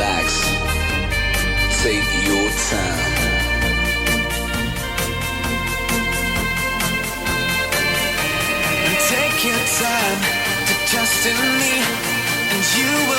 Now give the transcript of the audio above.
relax. Take your time. And take your time to trust in me, and you